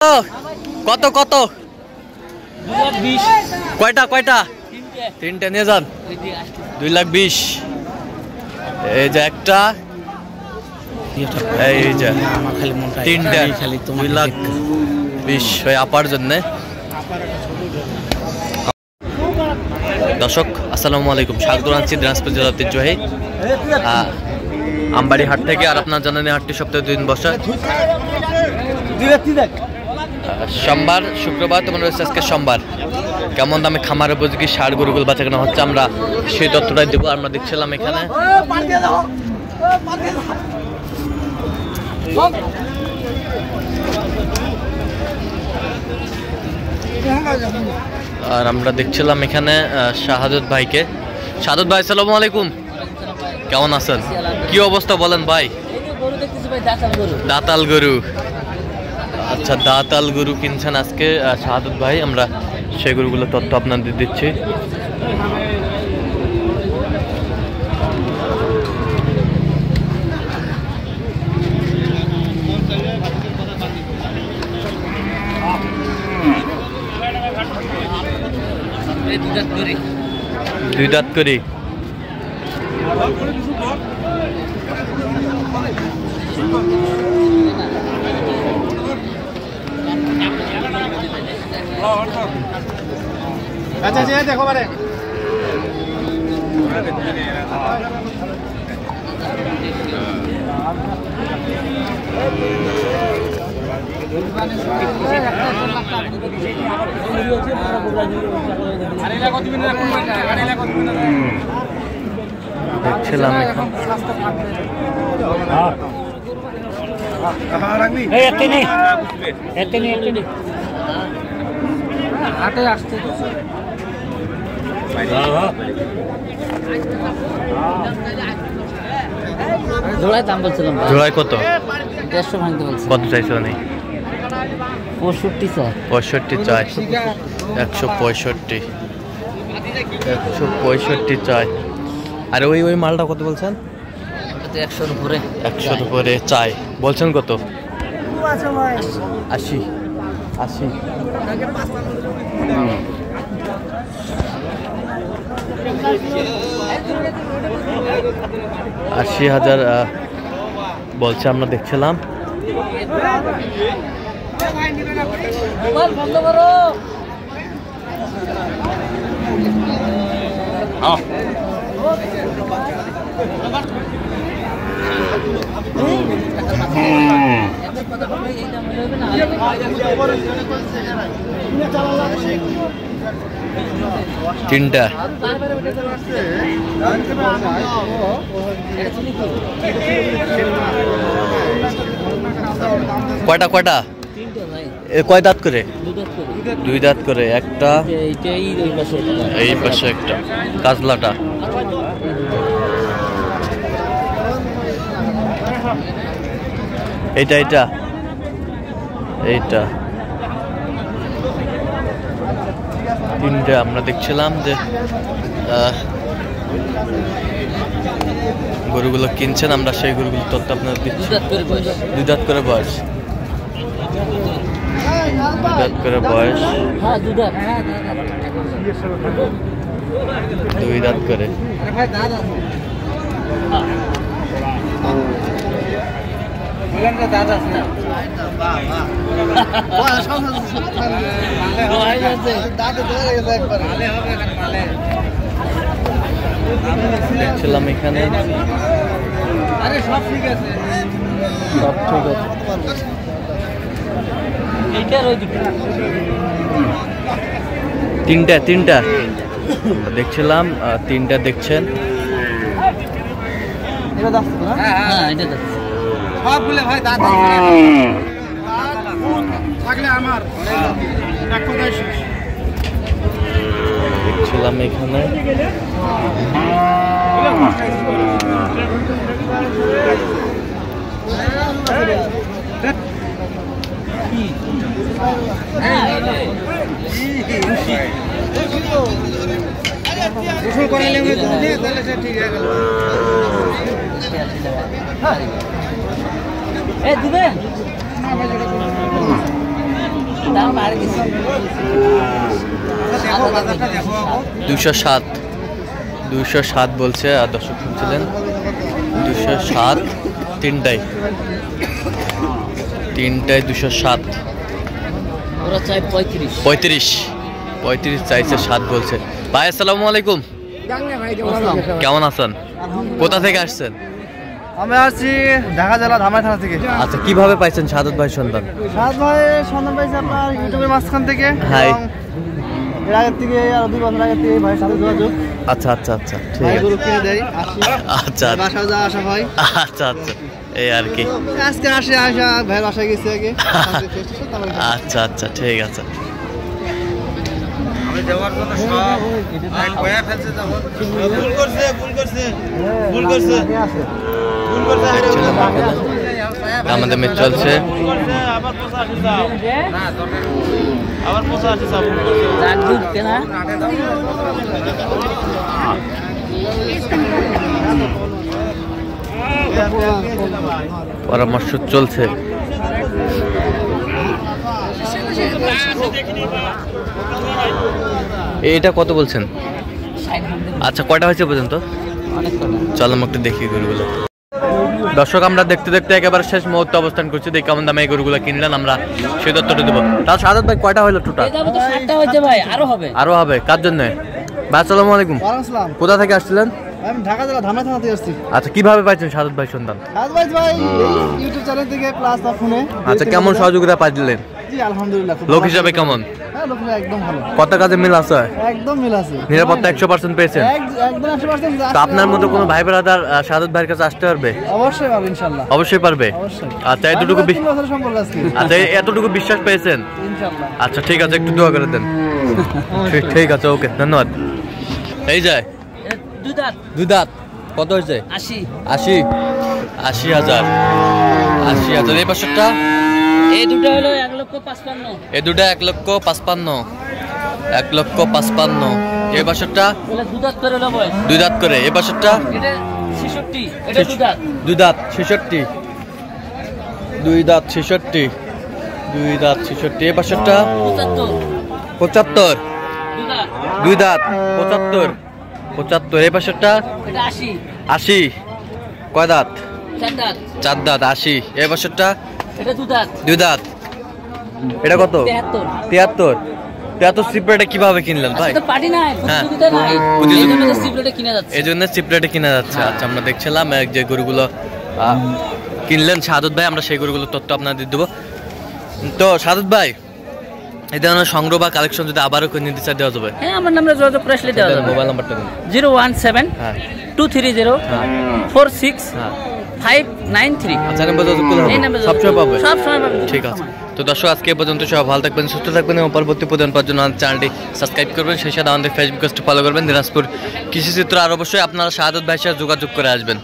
কত কত? 2,20,000 কয়টা কয়টা? তিনটে নিয়ে যান। 2,20,000। এই যে একটা, এই যে তিনটা 2,20,000 ওই আপার জন্য। দর্শক আসসালামু আলাইকুম, স্বাগত জানাচ্ছি দিনাজপুর জেলার ঐতিহ্যবাহী আমবাড়ি হাট থেকে। আর আপনার জানেন হাটটি সপ্তাহে 2 দিন বসে, সোমবার শুক্রবার। তোমার রয়েছে আজকে সোমবার। কেমন দামে খামার উপযোগী ষাঁড় গরুগুলো বাচ্চা কেনা হচ্ছে আমরা সেই তথ্যটাই দেবো। আমরা দেখছিলাম এখানে আর আমরা দেখছিলাম এখানে শাহাদত ভাইকে। শাহাদত ভাই আসসালামু আলাইকুম, কেমন আছেন? কি অবস্থা বলেন ভাই? দাতাল গরু, আচ্ছা দাতাল গরু কিনছেন আজকে শাহাদত ভাই। আমরা সেই গরুগুলো তথ্য আপনাদের দিচ্ছি। দুই দাঁত করে আচ্ছা দেখো বারে দেখছিলাম হাটে আসতে জোড়ায় দাম বলছিলাম। জোড়ায় কত? 150 ভাঙতে বলছি। কত চাইছো? নেই 65 চাই। 65 চাই। 165 চাই। আর ওই ওই মালটা কত বলছেন? 100-র উপরে। 100-র উপরে চাই বলছেন। কত? 80 80,000 বলছে। আমরা দেখছিলাম তিনটা কয়টা কয়টা? কয় দাঁত করে? 2 দাঁত করে। একটা এই পাশে একটা কাজলাটা। এইটা এইটা এইটা তিনটা আমরা দেখছিলাম যে গরুগুলো কিনছেন। আমরা সেই গরুগুলো তথ্য আপনাদের দিচ্ছি। 2 দাঁত করে বয়স। 2 দাঁত করে বয়স। 2 দাঁত করে। দেখছিলাম এখানে সব ঠিক আছে। তিনটা দেখছিলাম। 3টা দেখছেন। দেখছিলাম এখানে গোসল করাইলে তাহলে সে ঠিক হয়ে গেল। দাম বাড়ে দিছে 207 207 বলছে। আর দর্শক শুনছিলেন 207 তিনটায় 207। ওরা চাই 35 35 চাইছে, 7 বলছে। ভাই আসসালামু আলাইকুম, কেমন আছেন? কোথা থেকে আসছেন? আমি আসছি ঢাকা জেলা ধামাই থানা থেকে। আচ্ছা, কিভাবে পাইছেন শাহাদত ভাই সন্ধান? সাদ ভাই সন্ধান পাইছে আপনার ইউটিউবের মাঝখান থেকে। হাই। এবং এর আগের থেকে আর 2 বছর আগে থেকে ভাইয়ের সাথে যোগাযোগ। আচ্ছা আচ্ছা আচ্ছা, ঠিক ভাই আছে। গরু কিনে দেয়, আসি আচ্ছা বাসায় যা আসা হয়। আচ্ছা আচ্ছা, এই আর কি। আজকে আসা ভাইয়ের বাসায় গেছে আগে। আচ্ছা আচ্ছা, ঠিক আছে। আমি দেওয়ার জন্য সব এক কয়া ফেলছে, তখন ভুল করছে। আমাদের মেয়ে চলছে। জাগ দুধ কেনা পরামর্শ চলছে। এটা কত বলছেন? 60 ভাঙতে আচ্ছা, কয়টা হয়েছে পর্যন্ত? অনেক কটা। চল আমি একটু দেখি গরুগুলো। দর্শক, আমরা দেখতে দেখতে একেবারে শেষ মুহূর্তে অবস্থান করছি। দেখি কেমন দামে এই গরুগুলো কিনলেন, আমরা সেই তথ্যটা দেবো। তাহলে শাহাদত ভাই কয়টা হলো টোটাল? এই দামে তো 60টা হয়েছে ভাই, আরো হবে। আরো হবে? কার জন্য? ভাই আসসালামু আলাইকুম, ওয়ালাইকুম আসসালাম। কোথা থেকে আসছিলেন? আমি ঢাকা জেলা ধামাই থানা থেকে আসছি। আচ্ছা, কিভাবে পাইছেন শাহাদত ভাই সন্ধান? সাদ ভাই ইউটিউব চ্যানেল থেকে প্লাস তার ফোনে। আচ্ছা, কেমন সহযোগিতা পাইলেন? জি আলহামদুলিল্লাহ। লোক হিসাবে কেমন? হ্যাঁ, লোক একদম ভালো, কত কাজে মিল আছে? একদম মিল আছে। নিরাপত্তা 100% পেয়েছেন? একদম 100%। তো আপনার মতো কোনো ভাই ব্রাদার শাহাদত ভাইয়ের কাছে আসতে পারবে? অবশ্যই পারবে ইনশাআল্লাহ। অবশ্যই পারবে। অবশ্যই। আচ্ছা, এতটুকু 3 বছরের সম্পর্ক আজকে। আচ্ছা, এতটুকু বিশ্বাস পেয়েছেন? ইনশাআল্লাহ। আচ্ছা, ঠিক আছে, একটু দোয়া করে দেন। ঠিক আছে, ওকে, ধন্যবাদ। এই যায় দুধ দাঁত দুই দাঁত কত হয়েছে? 80 80,000। এই বছরটা এই দুটো হলো 1,55,000। এই দুটা 1,55,000। 1,55,000। এই বছরটা বলে দুধ দাঁত করে হলো বয়স। 2 দাঁত করে। এই বছরটা এটা 66, এটা দুধ দাঁত। 2 দাঁত 66। 2 দাঁত 66। 2 দাঁত 66। এই বছরটা 75 75। দুধ 2 দাঁত। দাঁত 75। এই বছরটা এটা 80 80। কয় দাঁত? 4 দাঁত। 4 দাঁত 80। এই বছরটা এটা দুধ দাঁত। 2 দাঁত। এটা কত? 73। 73 সিপ্রেটে কিভাবে কিনলেন ভাই? তো পার্টি নাই, হ্যাঁ। প্রতিযোগিতা নাই, প্রতিযোগিতা। এই জন্য তো সিপ্রেটে কিনা যাচ্ছে। এই জন্য সিপ্রেটে কিনা যাচ্ছে। আচ্ছা, আমরা দেখছিলাম যে গরুগুলো কিনলেন শাহাদত ভাই, আমরা সেই গরুগুলোর তথ্য আপনাদের দেবো। তো শাহাদত ভাই, এই ধরনের সংগ্রহ বা কালেকশন যদি আবারও নিতে চাই দেওয়া যাবে? হ্যাঁ, আমার নাম্বারে যোগাযোগ করে আসলে দেওয়া যাবে। মোবাইল নাম্বারটা দিন। 017 হ্যাঁ 230 হ্যাঁ 46 হ্যাঁ। 593। আচ্ছা, নাম্বার যোগাযোগ করলে হবে? এই নাম্বারে সবসময় পাবে? সব সময় পাবে। ঠিক আছে। তো দর্শক, আজকে এ পর্যন্ত সবাই ভালো থাকবেন, সুস্থ থাকবেন এবং পরবর্তী প্রদান পাওয়ার জন্য আমাদের চ্যানেলটি সাবস্ক্রাইব করবেন। সেই সাথে আমাদের ফেসবুক পেজটি ফলো করবেন। দিনাজপুর কৃষি চিত্র। আর অবশ্যই আপনারা শাহাদত ভাইয়ের সাথে যোগাযোগ করে আসবেন।